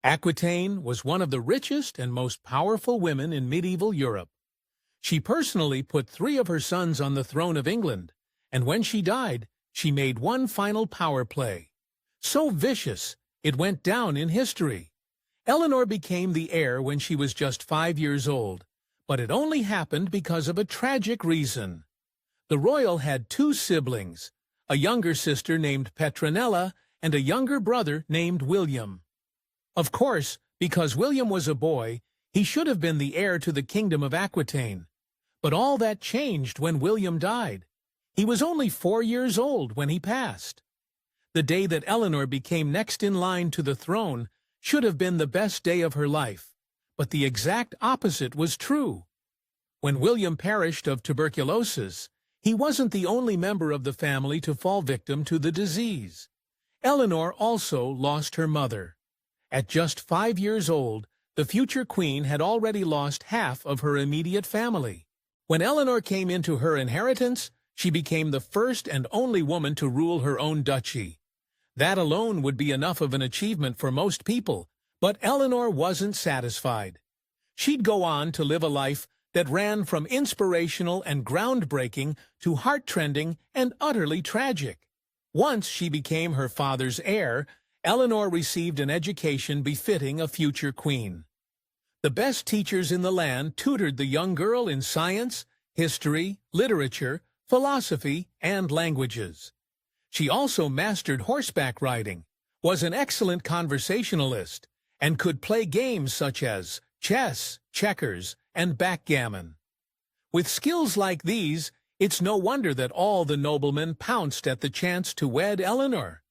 Aquitaine was one of the richest and most powerful women in medieval Europe. She personally put 3 of her sons on the throne of England, and when she died, she made one final power play. So vicious, it went down in history. Eleanor became the heir when she was just 5 years old, but it only happened because of a tragic reason. The royal had 2 siblings, a younger sister named Petronella and a younger brother named William. Of course, because William was a boy, he should have been the heir to the kingdom of Aquitaine. But all that changed when William died. He was only 4 years old when he passed. The day that Eleanor became next in line to the throne should have been the best day of her life, but the exact opposite was true. When William perished of tuberculosis, he wasn't the only member of the family to fall victim to the disease. Eleanor also lost her mother. At just 5 years old, the future queen had already lost half of her immediate family. When Eleanor came into her inheritance, she became the first and only woman to rule her own duchy. That alone would be enough of an achievement for most people, but Eleanor wasn't satisfied. She'd go on to live a life that ran from inspirational and groundbreaking to heart-trending and utterly tragic. Once she became her father's heir, Eleanor received an education befitting a future queen. The best teachers in the land tutored the young girl in science, history, literature, philosophy, and languages. She also mastered horseback riding, was an excellent conversationalist, and could play games such as chess, checkers, and backgammon. With skills like these, it's no wonder that all the noblemen pounced at the chance to wed Eleanor.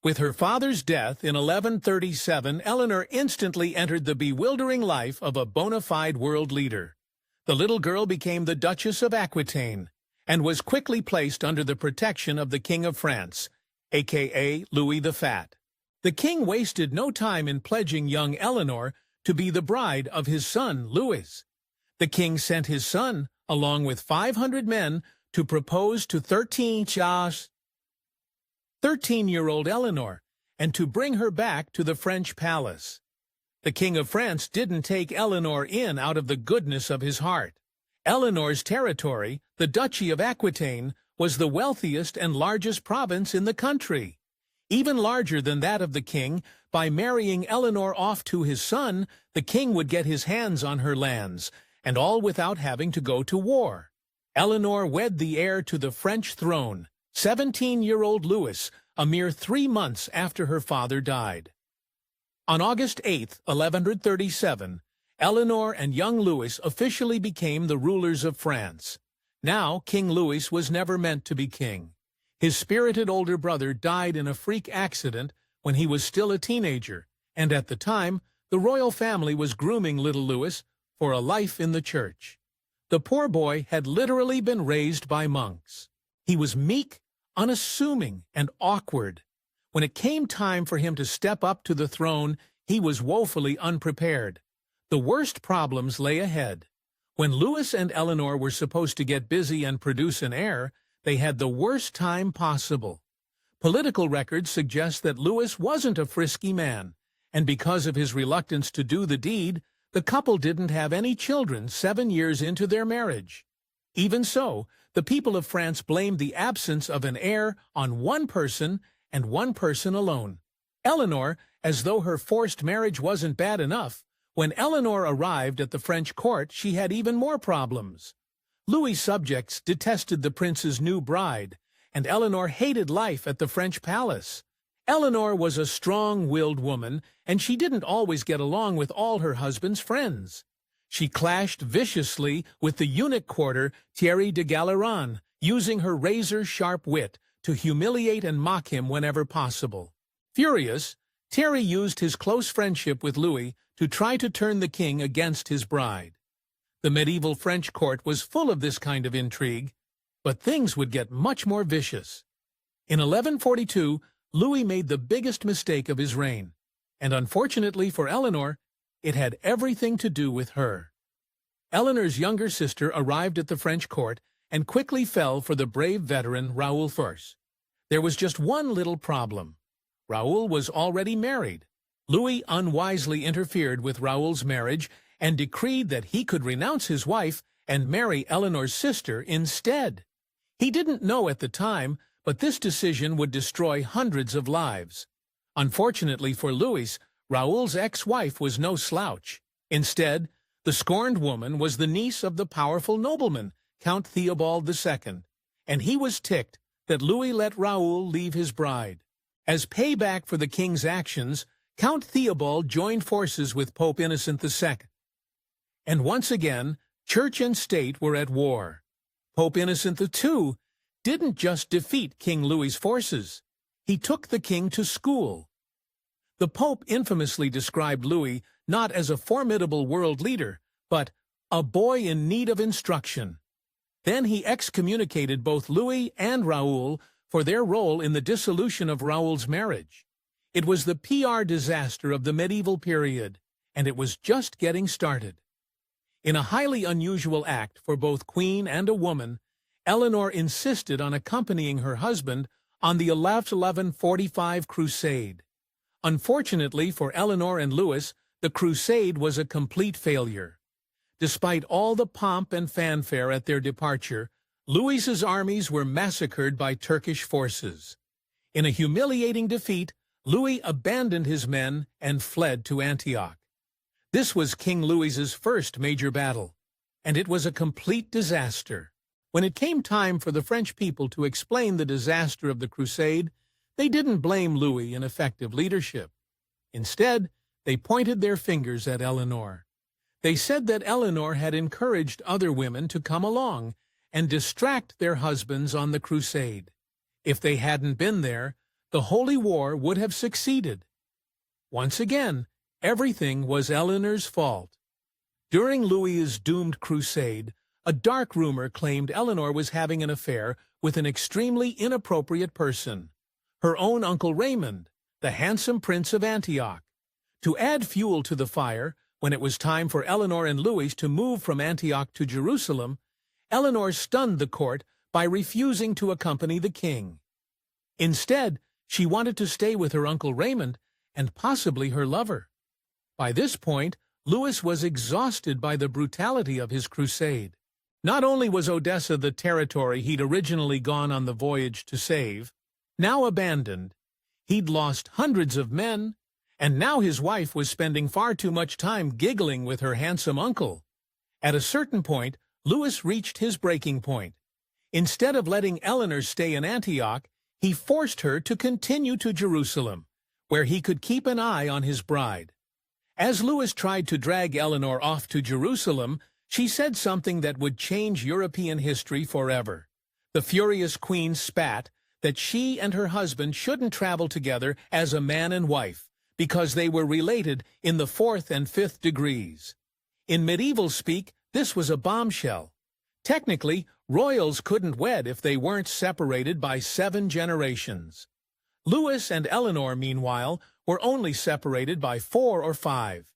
With her father's death in 1137, Eleanor instantly entered the bewildering life of a bona fide world leader. The little girl became the Duchess of Aquitaine and was quickly placed under the protection of the King of France, aka Louis the Fat. The king wasted no time in pledging young Eleanor to be the bride of his son, Louis. The king sent his son, along with 500 men, to propose to 13-year-old Eleanor, and to bring her back to the French palace. The King of France didn't take Eleanor in out of the goodness of his heart. Eleanor's territory, the Duchy of Aquitaine, was the wealthiest and largest province in the country. Even larger than that of the king, by marrying Eleanor off to his son, the king would get his hands on her lands, and all without having to go to war. Eleanor wed the heir to the French throne, 17-year-old Louis, a mere 3 months after her father died. On August 8, 1137, Eleanor and young Louis officially became the rulers of France. Now, King Louis was never meant to be king. His spirited older brother died in a freak accident when he was still a teenager, and at the time, the royal family was grooming little Louis for a life in the church. The poor boy had literally been raised by monks. He was meek, unassuming, and awkward. When it came time for him to step up to the throne, he was woefully unprepared. The worst problems lay ahead. When Louis and Eleanor were supposed to get busy and produce an heir, they had the worst time possible. Political records suggest that Louis wasn't a frisky man, and because of his reluctance to do the deed, the couple didn't have any children 7 years into their marriage. Even so, the people of France blamed the absence of an heir on one person and one person alone. Eleanor, as though her forced marriage wasn't bad enough. When Eleanor arrived at the French court, she had even more problems. Louis' subjects detested the prince's new bride, and Eleanor hated life at the French palace. Eleanor was a strong-willed woman, and she didn't always get along with all her husband's friends. She clashed viciously with the eunuch courtier Thierry de Galleran, using her razor-sharp wit to humiliate and mock him whenever possible. Furious, Thierry used his close friendship with Louis to try to turn the king against his bride. The medieval French court was full of this kind of intrigue, but things would get much more vicious. In 1142, Louis made the biggest mistake of his reign, and unfortunately for Eleanor, it had everything to do with her. Eleanor's younger sister arrived at the French court and quickly fell for the brave veteran Raoul I. There was just one little problem. Raoul was already married. Louis unwisely interfered with Raoul's marriage and decreed that he could renounce his wife and marry Eleanor's sister instead. He didn't know at the time, but this decision would destroy hundreds of lives. Unfortunately for Louis, Raoul's ex-wife was no slouch. Instead, the scorned woman was the niece of the powerful nobleman, Count Theobald II, and he was ticked that Louis let Raoul leave his bride. As payback for the king's actions, Count Theobald joined forces with Pope Innocent II. And once again, church and state were at war. Pope Innocent II didn't just defeat King Louis's forces. He took the king to school. The Pope infamously described Louis not as a formidable world leader, but a boy in need of instruction. Then he excommunicated both Louis and Raoul for their role in the dissolution of Raoul's marriage. It was the PR disaster of the medieval period, and it was just getting started. In a highly unusual act for both queen and a woman, Eleanor insisted on accompanying her husband on the 1145 crusade. Unfortunately for Eleanor and Louis, the crusade was a complete failure. Despite all the pomp and fanfare at their departure, Louis's armies were massacred by Turkish forces. In a humiliating defeat, Louis abandoned his men and fled to Antioch. This was King Louis's first major battle, and it was a complete disaster. When it came time for the French people to explain the disaster of the crusade, they didn't blame Louis in effective leadership. Instead, they pointed their fingers at Eleanor. They said that Eleanor had encouraged other women to come along and distract their husbands on the crusade. If they hadn't been there, the Holy War would have succeeded. Once again, everything was Eleanor's fault. During Louis's doomed crusade, a dark rumor claimed Eleanor was having an affair with an extremely inappropriate person, her own Uncle Raymond, the handsome Prince of Antioch. To add fuel to the fire, when it was time for Eleanor and Louis to move from Antioch to Jerusalem, Eleanor stunned the court by refusing to accompany the king. Instead, she wanted to stay with her Uncle Raymond and possibly her lover. By this point, Louis was exhausted by the brutality of his crusade. Not only was Odessa the territory he'd originally gone on the voyage to save, now abandoned, he'd lost hundreds of men, and now his wife was spending far too much time giggling with her handsome uncle. At a certain point, Louis reached his breaking point. Instead of letting Eleanor stay in Antioch, he forced her to continue to Jerusalem, where he could keep an eye on his bride. As Louis tried to drag Eleanor off to Jerusalem, she said something that would change European history forever. The furious queen spat that she and her husband shouldn't travel together as a man and wife, because they were related in the 4th and 5th degrees. In medieval speak, this was a bombshell. Technically, royals couldn't wed if they weren't separated by 7 generations. Louis and Eleanor, meanwhile, were only separated by 4 or 5.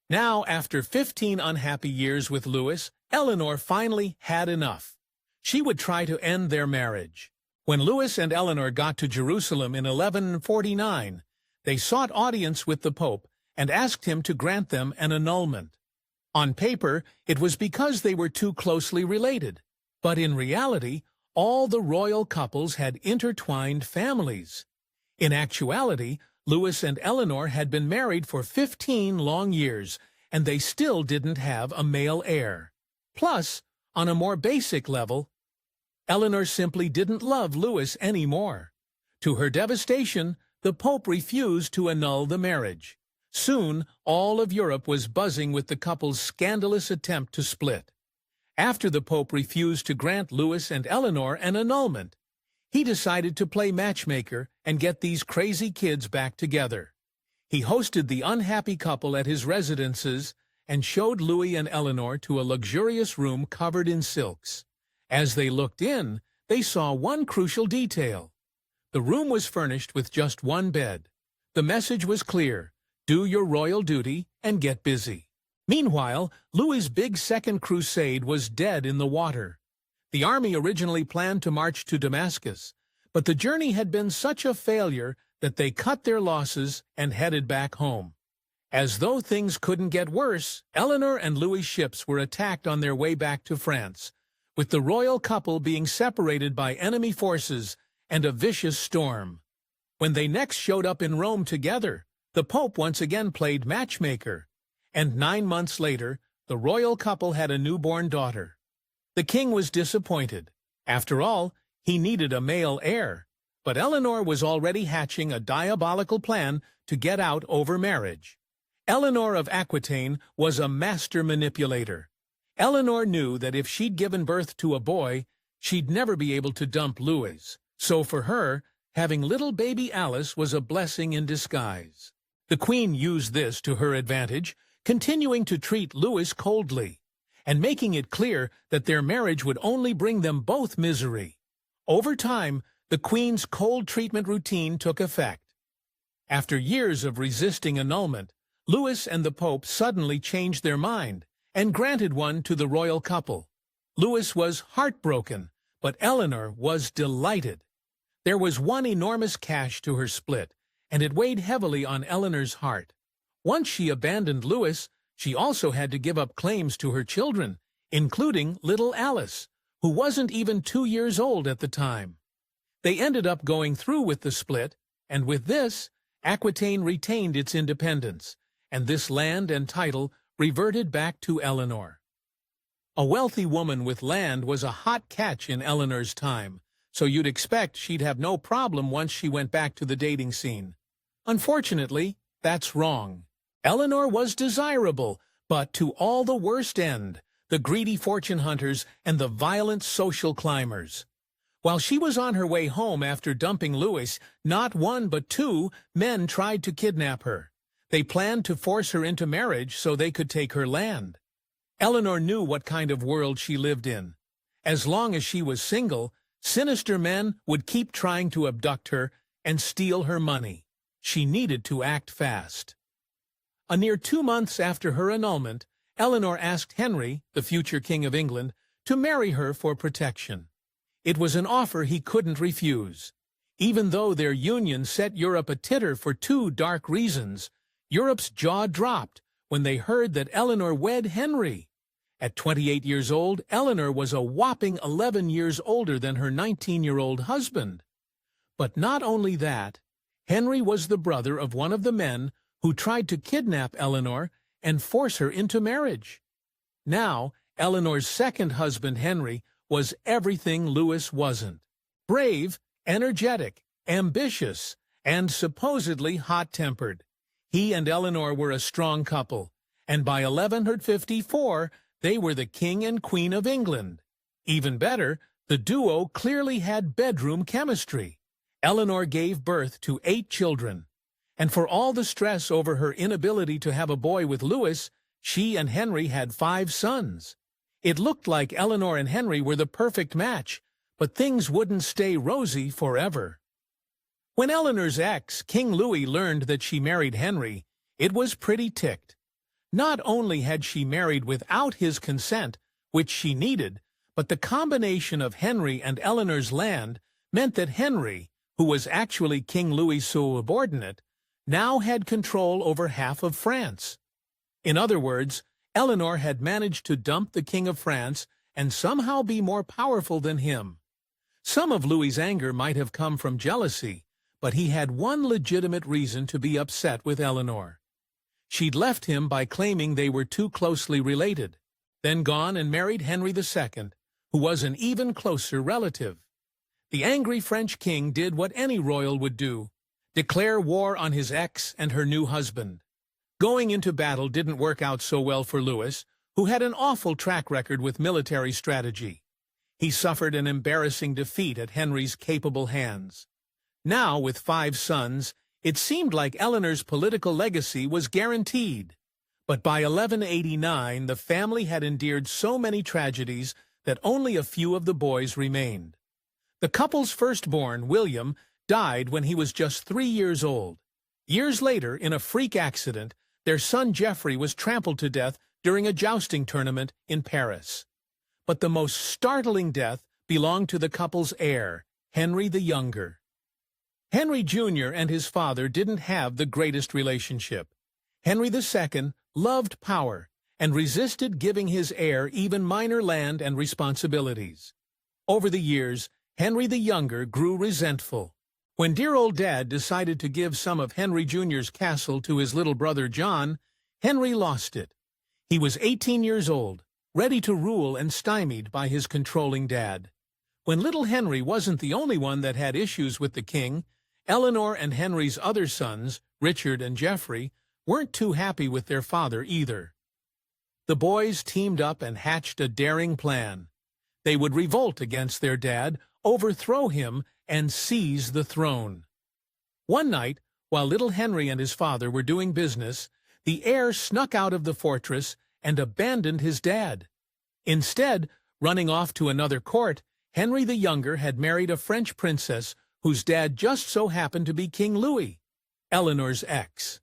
Now, after 15 unhappy years with Louis, Eleanor finally had enough. She would try to end their marriage. When Louis and Eleanor got to Jerusalem in 1149, they sought audience with the Pope and asked him to grant them an annulment. On paper, it was because they were too closely related, but in reality, all the royal couples had intertwined families. In actuality, Louis and Eleanor had been married for 15 long years, and they still didn't have a male heir. Plus, on a more basic level, Eleanor simply didn't love Louis anymore. To her devastation, the Pope refused to annul the marriage. Soon, all of Europe was buzzing with the couple's scandalous attempt to split. After the Pope refused to grant Louis and Eleanor an annulment, he decided to play matchmaker and get these crazy kids back together. He hosted the unhappy couple at his residences and showed Louis and Eleanor to a luxurious room covered in silks. As they looked in, they saw one crucial detail. The room was furnished with just one bed. The message was clear: do your royal duty and get busy. Meanwhile, Louis's big second crusade was dead in the water. The army originally planned to march to Damascus, but the journey had been such a failure that they cut their losses and headed back home. As though things couldn't get worse, Eleanor and Louis's ships were attacked on their way back to France, with the royal couple being separated by enemy forces and a vicious storm. When they next showed up in Rome together, the Pope once again played matchmaker, and 9 months later, the royal couple had a newborn daughter. The king was disappointed. After all, he needed a male heir, but Eleanor was already hatching a diabolical plan to get out over marriage. Eleanor of Aquitaine was a master manipulator. Eleanor knew that if she'd given birth to a boy, she'd never be able to dump Louis. So for her, having little baby Alice was a blessing in disguise. The queen used this to her advantage, continuing to treat Louis coldly, and making it clear that their marriage would only bring them both misery. Over time, the queen's cold treatment routine took effect. After years of resisting annulment, Louis and the Pope suddenly changed their mind and granted one to the royal couple. Louis was heartbroken, but Eleanor was delighted. There was one enormous cash to her split, and it weighed heavily on Eleanor's heart. Once she abandoned Louis, she also had to give up claims to her children, including little Alice, who wasn't even 2 years old at the time. They ended up going through with the split, and with this, Aquitaine retained its independence, and this land and title reverted back to Eleanor. A wealthy woman with land was a hot catch in Eleanor's time, so you'd expect she'd have no problem once she went back to the dating scene. Unfortunately, that's wrong. Eleanor was desirable, but to all the worst end, the greedy fortune hunters and the violent social climbers. While she was on her way home after dumping Louis, not one but 2 men tried to kidnap her. They planned to force her into marriage so they could take her land. Eleanor knew what kind of world she lived in. As long as she was single, sinister men would keep trying to abduct her and steal her money. She needed to act fast. A near 2 months after her annulment, Eleanor asked Henry, the future King of England, to marry her for protection. It was an offer he couldn't refuse. Even though their union set Europe a titter for 2 dark reasons, Europe's jaw dropped when they heard that Eleanor wed Henry. At 28 years old, Eleanor was a whopping 11 years older than her 19-year-old husband. But not only that, Henry was the brother of one of the men who tried to kidnap Eleanor and force her into marriage. Now, Eleanor's second husband, Henry, was everything Louis wasn't. Brave, energetic, ambitious, and supposedly hot-tempered. He and Eleanor were a strong couple, and by 1154, they were the King and Queen of England. Even better, the duo clearly had bedroom chemistry. Eleanor gave birth to 8 children, and for all the stress over her inability to have a boy with Louis, she and Henry had 5 sons. It looked like Eleanor and Henry were the perfect match, but things wouldn't stay rosy forever. When Eleanor's ex, King Louis, learned that she married Henry, it was pretty ticked. Not only had she married without his consent, which she needed, but the combination of Henry and Eleanor's land meant that Henry, who was actually King Louis' subordinate, now had control over half of France. In other words, Eleanor had managed to dump the King of France and somehow be more powerful than him. Some of Louis's anger might have come from jealousy, but he had one legitimate reason to be upset with Eleanor. She'd left him by claiming they were too closely related, then gone and married Henry II, who was an even closer relative. The angry French king did what any royal would do, declare war on his ex and her new husband. Going into battle didn't work out so well for Louis, who had an awful track record with military strategy. He suffered an embarrassing defeat at Henry's capable hands. Now, with 5 sons, it seemed like Eleanor's political legacy was guaranteed. But by 1189, the family had endured so many tragedies that only a few of the boys remained. The couple's firstborn, William, died when he was just 3 years old. Years later, in a freak accident, their son Geoffrey was trampled to death during a jousting tournament in Paris. But the most startling death belonged to the couple's heir, Henry the Younger. Henry Jr. and his father didn't have the greatest relationship. Henry II loved power and resisted giving his heir even minor land and responsibilities. Over the years, Henry the Younger grew resentful. When dear old Dad decided to give some of Henry Jr.'s castle to his little brother John, Henry lost it. He was 18 years old, ready to rule and stymied by his controlling dad. When little Henry wasn't the only one that had issues with the king, Eleanor and Henry's other sons, Richard and Geoffrey, weren't too happy with their father either. The boys teamed up and hatched a daring plan. They would revolt against their dad, overthrow him, and seize the throne. One night, while little Henry and his father were doing business, the heir snuck out of the fortress and abandoned his dad. Instead, running off to another court, Henry the Younger had married a French princess whose dad just so happened to be King Louis, Eleanor's ex.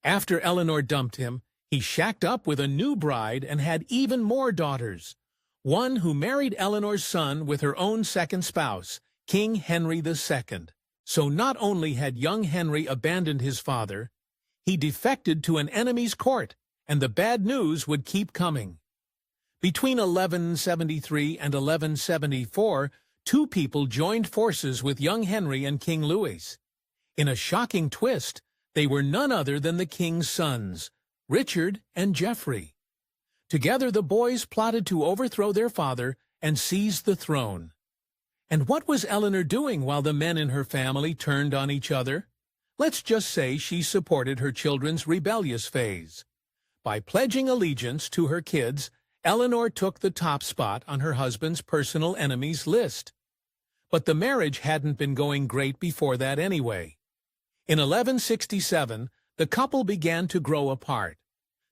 After Eleanor dumped him, he shacked up with a new bride and had even more daughters. One who married Eleanor's son with her own second spouse, King Henry II. So not only had young Henry abandoned his father, he defected to an enemy's court, and the bad news would keep coming. Between 1173 and 1174, two people joined forces with young Henry and King Louis. In a shocking twist, they were none other than the king's sons, Richard and Geoffrey. Together the boys plotted to overthrow their father and seize the throne. And what was Eleanor doing while the men in her family turned on each other? Let's just say she supported her children's rebellious phase. By pledging allegiance to her kids, Eleanor took the top spot on her husband's personal enemies list. But the marriage hadn't been going great before that anyway. In 1167, the couple began to grow apart.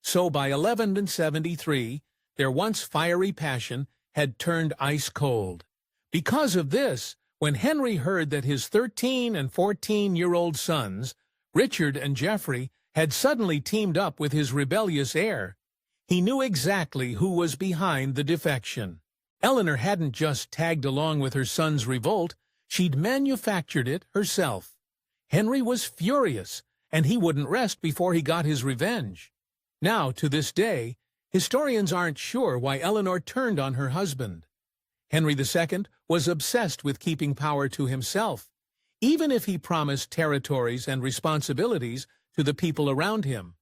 So by 1173, their once fiery passion had turned ice cold. Because of this, when Henry heard that his 13- and 14-year-old sons, Richard and Geoffrey, had suddenly teamed up with his rebellious heir, he knew exactly who was behind the defection. Eleanor hadn't just tagged along with her son's revolt, she'd manufactured it herself. Henry was furious, and he wouldn't rest before he got his revenge. Now, to this day, historians aren't sure why Eleanor turned on her husband. Henry II was obsessed with keeping power to himself, even if he promised territories and responsibilities to the people around him.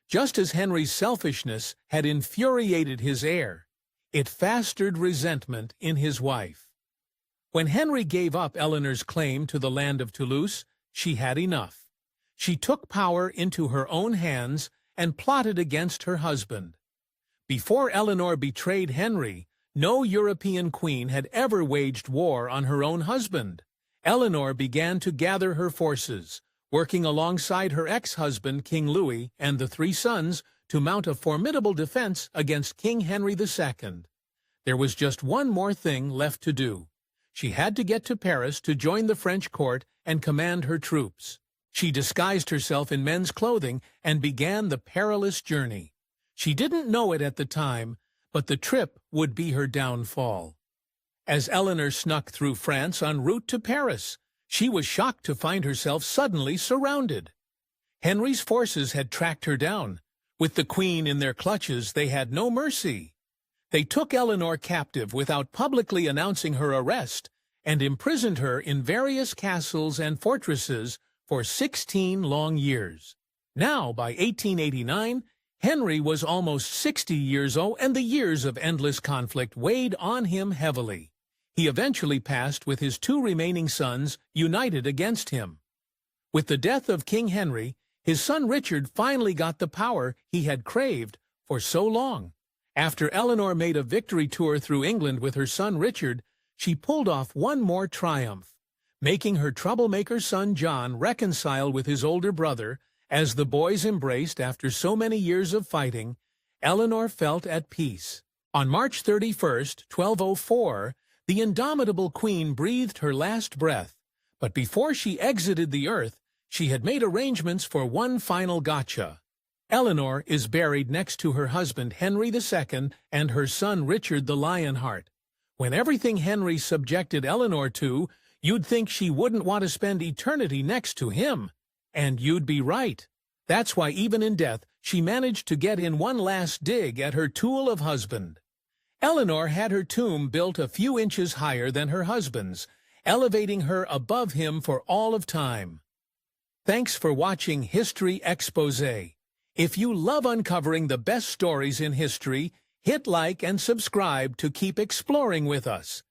Just as Henry's selfishness had infuriated his heir, it fostered resentment in his wife. When Henry gave up Eleanor's claim to the land of Toulouse, she had enough. She took power into her own hands and plotted against her husband. Before Eleanor betrayed Henry, no European queen had ever waged war on her own husband. Eleanor began to gather her forces, working alongside her ex-husband King Louis and the three sons to mount a formidable defense against King Henry II. There was just one more thing left to do. She had to get to Paris to join the French court and command her troops. She disguised herself in men's clothing and began the perilous journey. She didn't know it at the time, but the trip would be her downfall. As Eleanor snuck through France en route to Paris, she was shocked to find herself suddenly surrounded. Henry's forces had tracked her down. With the queen in their clutches, they had no mercy. They took Eleanor captive without publicly announcing her arrest and imprisoned her in various castles and fortresses for 16 long years. Now, by 1889, Henry was almost 60 years old, and the years of endless conflict weighed on him heavily. He eventually passed with his two remaining sons united against him. With the death of King Henry, his son Richard finally got the power he had craved for so long. After Eleanor made a victory tour through England with her son Richard, she pulled off one more triumph, making her troublemaker son John reconcile with his older brother. As the boys embraced after so many years of fighting, Eleanor felt at peace. On March 31st, 1204, the indomitable queen breathed her last breath, but before she exited the earth, she had made arrangements for one final gotcha. Eleanor is buried next to her husband Henry II and her son Richard the Lionheart. When everything Henry subjected Eleanor to, you'd think she wouldn't want to spend eternity next to him. And you'd be right. That's why even in death, she managed to get in one last dig at her tool of husband. Eleanor had her tomb built a few inches higher than her husband's, elevating her above him for all of time. Thanks for watching History Exposé. If you love uncovering the best stories in history, hit like and subscribe to keep exploring with us.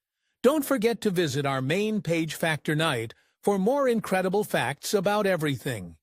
Don't forget to visit our main page Factor Night for more incredible facts about everything.